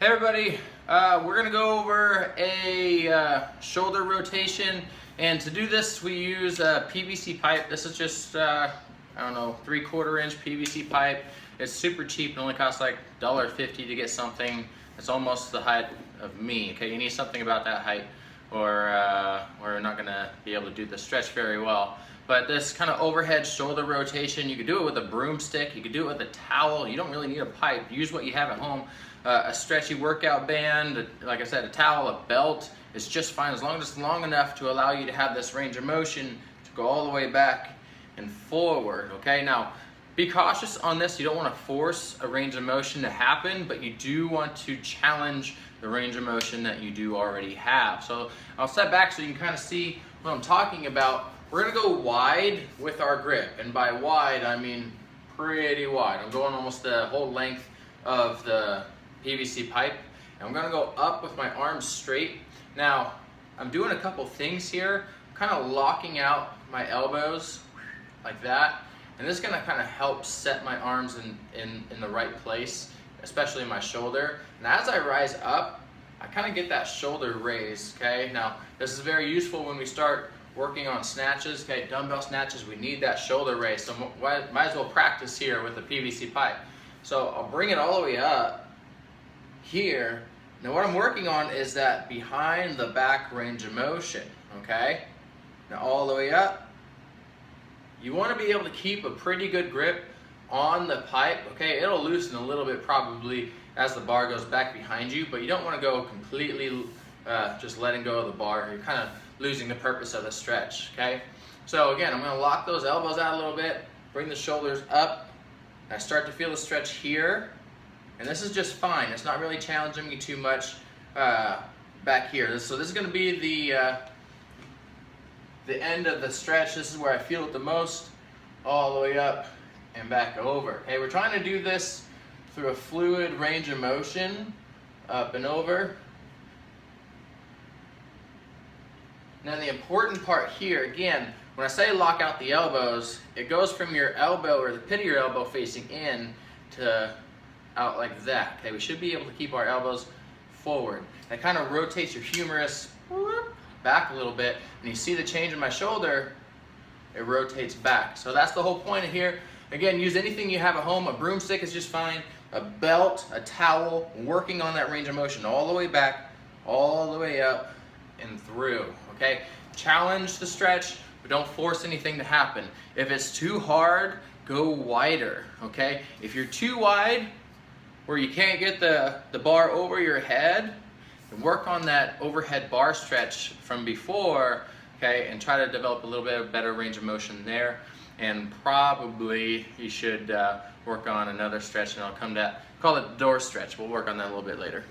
Hey everybody, we're going to go over a shoulder rotation, and to do this we use a PVC pipe. This is just, I don't know, 3/4 inch PVC pipe. It's super cheap and only costs like $1.50 to get something that's almost the height of me. Okay, you need something about that height or we're not going to be able to do the stretch very well. But this kind of overhead shoulder rotation, you could do it with a broomstick, you could do it with a towel. You don't really need a pipe. Use what you have at home. A stretchy workout band, like I said, a towel, a belt is just fine as long as it's long enough to allow you to have this range of motion to go all the way back and forward. Okay, now be cautious on this. You don't want to force a range of motion to happen, but you do want to challenge the range of motion that you do already have. So I'll step back so you can kind of see what I'm talking about. We're going to go wide with our grip, and by wide I mean pretty wide. I'm going almost the whole length of the PVC pipe, and I'm going to go up with my arms straight. Now I'm doing a couple things here. I'm kind of locking out my elbows like that, and this is going to kind of help set my arms in the right place, especially my shoulder. And as I rise up, I kind of get that shoulder raised. Okay, now this is very useful when we start working on snatches, okay, dumbbell snatches. We need that shoulder raise, so might as well practice here with the PVC pipe. So I'll bring it all the way up here. Now what I'm working on is that behind the back range of motion, okay? Now all the way up. You want to be able to keep a pretty good grip on the pipe, okay? It'll loosen a little bit probably as the bar goes back behind you, but you don't want to go completely just letting go of the bar. You're kind of losing the purpose of the stretch, okay? So again, I'm going to lock those elbows out a little bit, bring the shoulders up. I start to feel the stretch here, and this is just fine. It's not really challenging me too much back here. So this is going to be the end of the stretch. This is where I feel it the most, all the way up and back over. Okay, we're trying to do this through a fluid range of motion, up and over. Now the important part here, again, when I say lock out the elbows, it goes from your elbow or the pit of your elbow facing in to out like that. Okay, we should be able to keep our elbows forward. That kind of rotates your humerus back a little bit, and you see the change in my shoulder, it rotates back. So that's the whole point of here. Again, use anything you have at home. A broomstick is just fine. A belt, a towel, working on that range of motion all the way back, all the way up and through. Okay, challenge the stretch, but don't force anything to happen. If it's too hard, go wider. Okay, if you're too wide where you can't get the bar over your head, work on that overhead bar stretch from before, okay, and try to develop a little bit of better range of motion there. And probably you should work on another stretch, and I'll come to that. Call it door stretch. We'll work on that a little bit later.